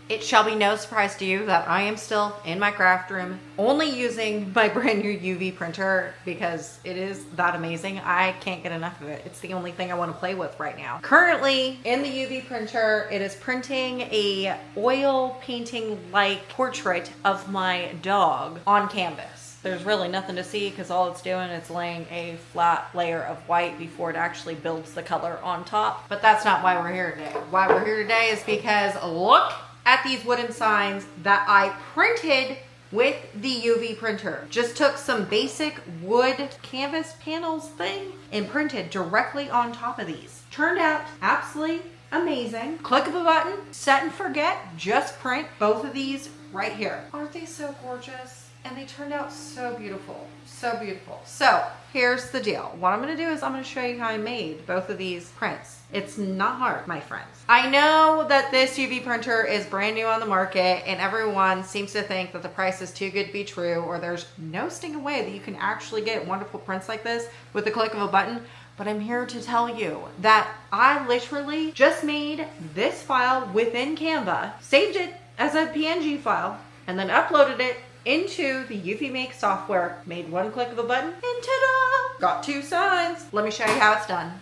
It shall be no surprise to you that I am still in my craft room, only using my brand new UV printer because it is that amazing. I can't get enough of it. It's the only thing I want to play with right now. Currently in the UV printer, it is printing a oil painting like portrait of my dog on canvas. There's really nothing to see because all it's doing is laying a flat layer of white before it actually builds the color on top. But that's not why we're here today. Why we're here today is because look at these wooden signs that I printed with the UV printer. Just took some basic wood canvas panels thing and printed directly on top of these. Turned out absolutely amazing. Click of a button, set and forget, just print both of these right here. Aren't they so gorgeous? And they turned out so beautiful, so beautiful. So here's the deal. What I'm gonna do is I'm gonna show you how I made both of these prints. It's not hard, my friends. I know that this UV printer is brand new on the market and everyone seems to think that the price is too good to be true or there's no stinking way that you can actually get wonderful prints like this with the click of a button. But I'm here to tell you that I literally just made this file within Canva, saved it as a PNG file, and then uploaded it into the EufyMake software, made one click of a button, and ta-da! Got two signs. Let me show you how it's done.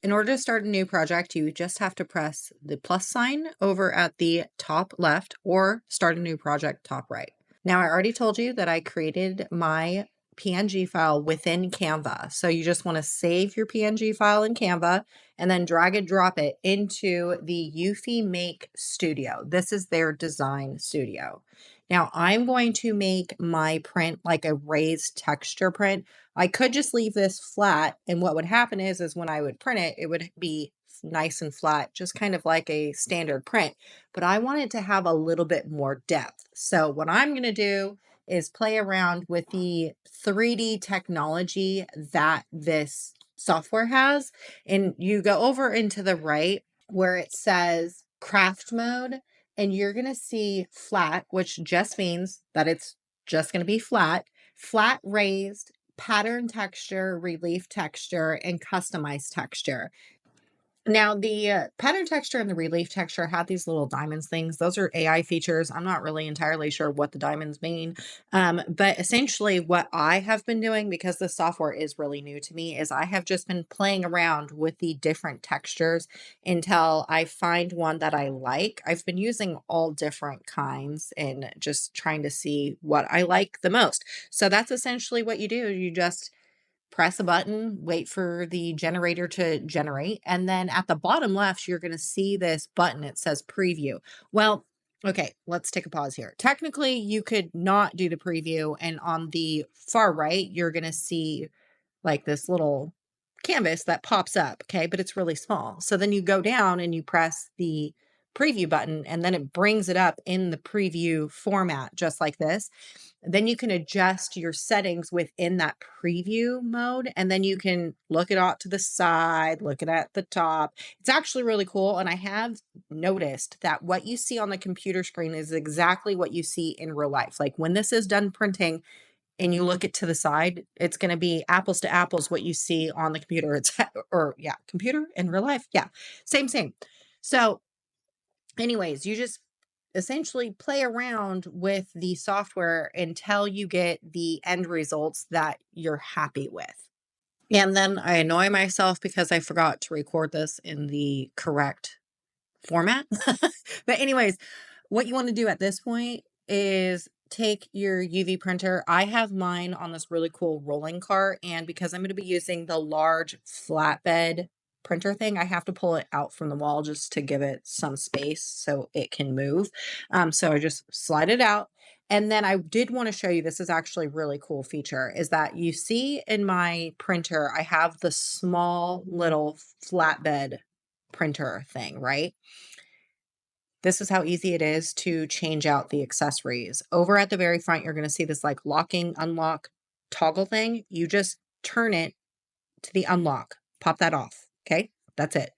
In order to start a new project, you just have to press the plus sign over at the top left or start a new project top right. Now, I already told you that I created my PNG file within Canva. So you just want to save your PNG file in Canva and then drag and drop it into the EufyMake Studio. This is their design studio. Now I'm going to make my print like a raised texture print. I could just leave this flat, and what would happen is when I would print it, it would be nice and flat, just kind of like a standard print, but I want it to have a little bit more depth. So what I'm going to do is play around with the 3D technology that this software has. And you go over into the right where it says craft mode, and you're going to see flat, which just means that it's just going to be flat, raised, pattern texture, relief texture, and customized texture. Now, the pattern texture and the relief texture have these little diamonds things. Those are AI features. I'm not really entirely sure what the diamonds mean. But essentially what I have been doing, because the software is really new to me, is I have just been playing around with the different textures until I find one that I like. I've been using all different kinds and just trying to see what I like the most. So that's essentially what you do. You just press a button, wait for the generator to generate, and then at the bottom left, you're going to see this button. It says preview. Well, okay, let's take a pause here. Technically, you could not do the preview, and on the far right, you're going to see like this little canvas that pops up, okay, but it's really small. So then you go down and you press the preview button, and then it brings it up in the preview format, just like this. Then you can adjust your settings within that preview mode, and then you can look it out to the side, look it at the top. It's actually really cool. And I have noticed that what you see on the computer screen is exactly what you see in real life. Like when this is done printing and you look it to the side, it's going to be apples to apples what you see on the computer. It's or yeah, computer in real life. Yeah, same. So anyways, you just essentially play around with the software until you get the end results that you're happy with. And then I annoy myself because I forgot to record this in the correct format. But anyways, what you want to do at this point is take your UV printer. I have mine on this really cool rolling cart, and because I'm going to be using the large flatbed printer thing, I have to pull it out from the wall just to give it some space so it can move. So I just slide it out. And then I did want to show you, this is actually a really cool feature, is that you see in my printer, I have the small little flatbed printer thing, right? This is how easy it is to change out the accessories. Over at the very front, you're going to see this like locking, unlock toggle thing. You just turn it to the unlock, pop that off. Okay, that's it.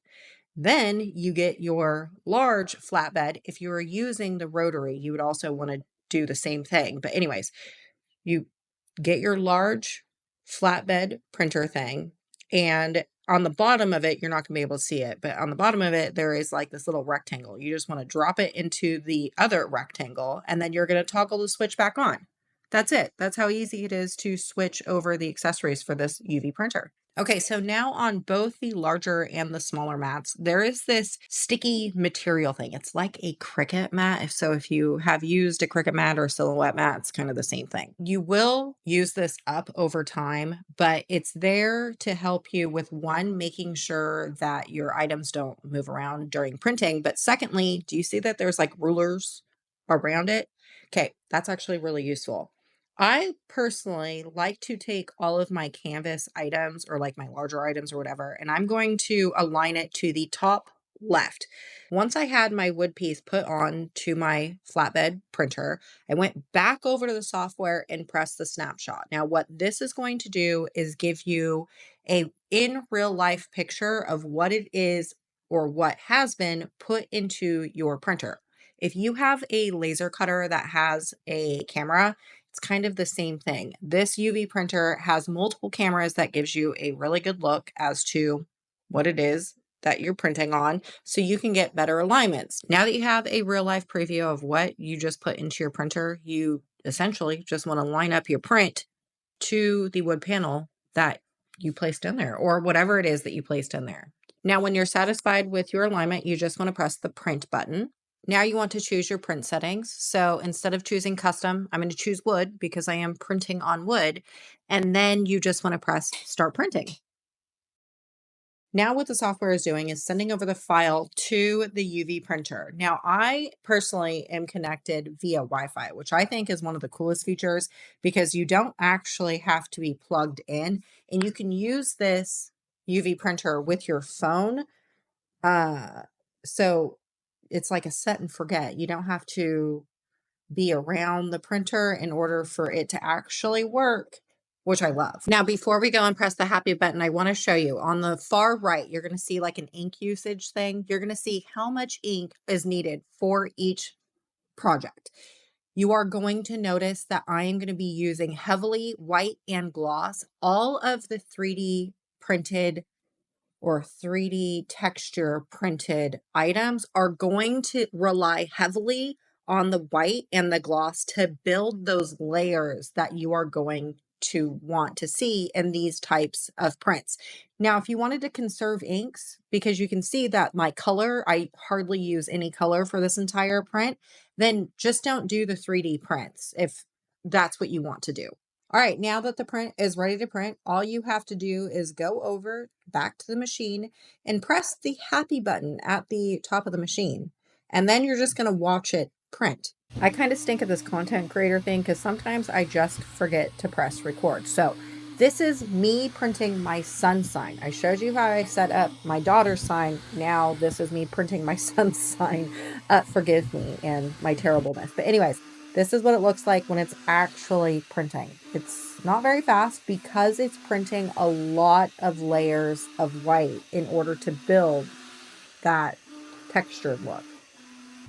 Then you get your large flatbed. If you were using the rotary, you would also want to do the same thing. But anyways, you get your large flatbed printer thing. And on the bottom of it, you're not gonna be able to see it, but on the bottom of it, there is like this little rectangle. You just wanna drop it into the other rectangle, and then you're gonna toggle the switch back on. That's it. That's how easy it is to switch over the accessories for this UV printer. Okay, so now on both the larger and the smaller mats, there is this sticky material thing. It's like a Cricut mat. If you have used a Cricut mat or Silhouette mat, it's kind of the same thing. You will use this up over time, but it's there to help you with one, making sure that your items don't move around during printing. But secondly, do you see that there's like rulers around it? Okay, that's actually really useful. I personally like to take all of my canvas items or like my larger items or whatever, and I'm going to align it to the top left. Once I had my wood piece put on to my flatbed printer, I went back over to the software and pressed the snapshot. Now, what this is going to do is give you a in real life picture of what it is or what has been put into your printer. If you have a laser cutter that has a camera, it's kind of the same thing. This UV printer has multiple cameras that gives you a really good look as to what it is that you're printing on, so you can get better alignments. Now that you have a real life preview of what you just put into your printer, you essentially just want to line up your print to the wood panel that you placed in there, or whatever it is that you placed in there. Now, when you're satisfied with your alignment, you just want to press the print button. Now you want to choose your print settings. So instead of choosing custom, I'm going to choose wood because I am printing on wood. And then you just want to press start printing. Now what the software is doing is sending over the file to the UV printer. Now I personally am connected via Wi-Fi, which I think is one of the coolest features because you don't actually have to be plugged in, and you can use this UV printer with your phone. So it's like a set and forget. You don't have to be around the printer in order for it to actually work, which I love. Now, before we go and press the happy button, I want to show you on the far right, you're going to see like an ink usage thing. You're going to see how much ink is needed for each project. You are going to notice that I am going to be using heavily white and gloss. All of the 3D printed or 3D texture printed items are going to rely heavily on the white and the gloss to build those layers that you are going to want to see in these types of prints. Now, if you wanted to conserve inks, because you can see that my color, I hardly use any color for this entire print, then just don't do the 3D prints if that's what you want to do. All right, now that the print is ready to print, all you have to do is go over back to the machine and press the happy button at the top of the machine. And then you're just going to watch it print. I kind of stink at this content creator thing because sometimes I just forget to press record. So this is me printing my son's sign. I showed you how I set up my daughter's sign. Now this is me printing my son's sign. Forgive me and my terribleness. But anyways, this is what it looks like when it's actually printing. It's not very fast because it's printing a lot of layers of white in order to build that textured look.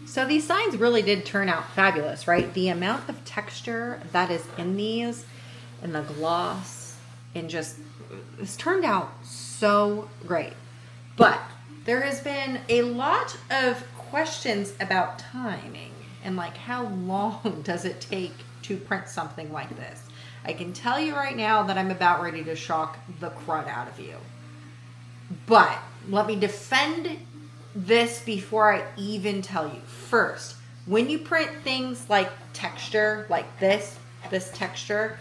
So these signs really did turn out fabulous, right? The amount of texture that is in these and the gloss and just, it's turned out so great. But there has been a lot of questions about timing and like how long does it take to print something like this. I can tell you right now that I'm about ready to shock the crud out of you. But let me defend this before I even tell you. First, when you print things like texture, like this texture,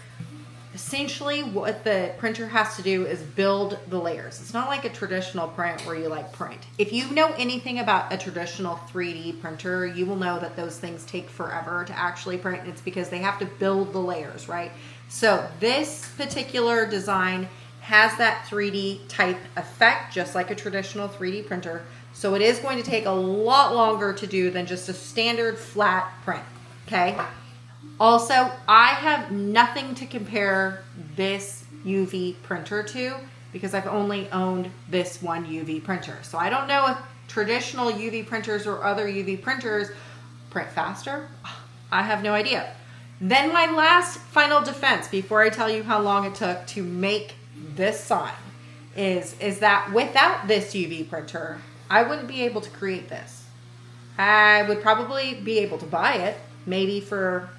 essentially what the printer has to do is build the layers. It's not like a traditional print where you like print. If you know anything about a traditional 3D printer, you will know that those things take forever to actually print. It's because they have to build the layers, right? So this particular design has that 3D type effect, just like a traditional 3D printer. So it is going to take a lot longer to do than just a standard flat print, okay? Also, I have nothing to compare this UV printer to because I've only owned this one UV printer. So I don't know if traditional UV printers or other UV printers print faster. I have no idea. Then my last final defense before I tell you how long it took to make this sign is that without this UV printer, I wouldn't be able to create this. I would probably be able to buy it, maybe for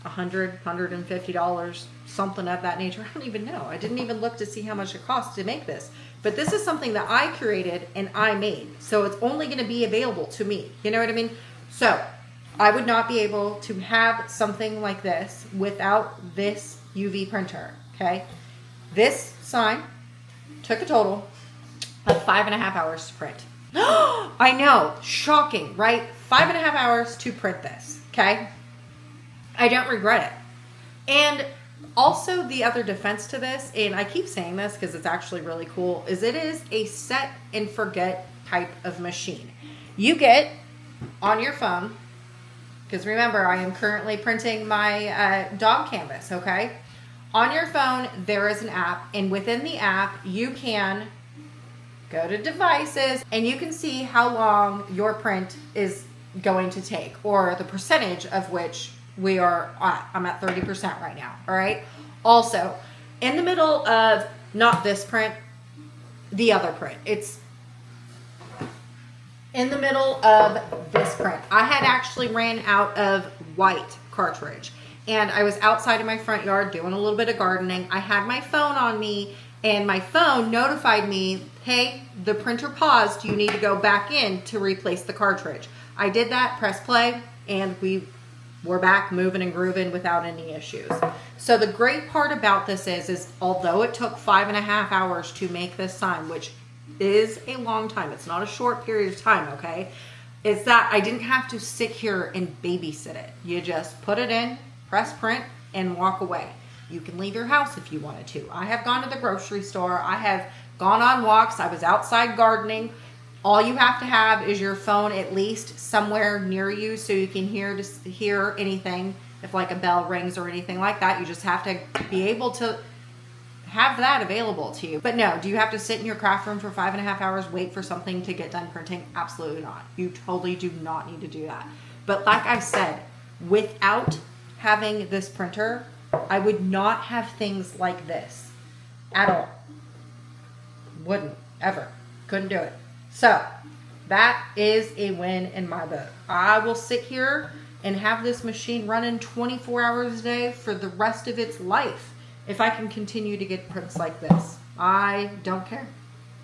$100, $150, something of that nature. I don't even know. I didn't even look to see how much it costs to make this. But this is something that I created and I made. So it's only going to be available to me. You know what I mean? So I would not be able to have something like this without this UV printer. Okay. This sign took a total of 5.5 hours to print. I know, shocking, right? 5.5 hours to print this, okay? I don't regret it. And also the other defense to this, and I keep saying this because it's actually really cool, is it is a set and forget type of machine. You get on your phone, because remember, I am currently printing my dog canvas, okay? On your phone, there is an app, and within the app, you can go to devices and you can see how long your print is going to take, or the percentage of which we are at. I'm at 30% right now. All right. Also, in the middle of not this print, the other print, it's in the middle of this print. I had actually ran out of white cartridge and I was outside in my front yard doing a little bit of gardening. I had my phone on me and my phone notified me, hey, the printer paused. You need to go back in to replace the cartridge. I did that, press play, and we were back moving and grooving without any issues. So the great part about this is although it took 5.5 hours to make this sign, which is a long time, it's not a short period of time, okay? It's that I didn't have to sit here and babysit it. You just put it in, press print, and walk away. You can leave your house if you wanted to. I have gone to the grocery store. I have gone on walks. I was outside gardening. All you have to have is your phone at least somewhere near you so you can hear anything. If like a bell rings or anything like that, you just have to be able to have that available to you. But no, do you have to sit in your craft room for 5.5 hours, wait for something to get done printing? Absolutely not. You totally do not need to do that. But like I said, without having this printer, I would not have things like this at all. Wouldn't, ever. Couldn't do it. So that is a win in my book. I will sit here and have this machine running 24 hours a day for the rest of its life if I can continue to get prints like this. I don't care.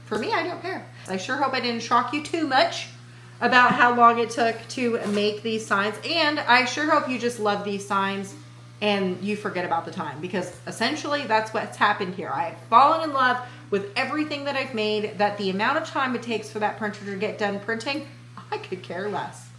For me, I don't care. I sure hope I didn't shock you too much about how long it took to make these signs. And I sure hope you just love these signs and you forget about the time, because essentially that's what's happened here. I have fallen in love with everything that I've made, that the amount of time it takes for that printer to get done printing, I could care less.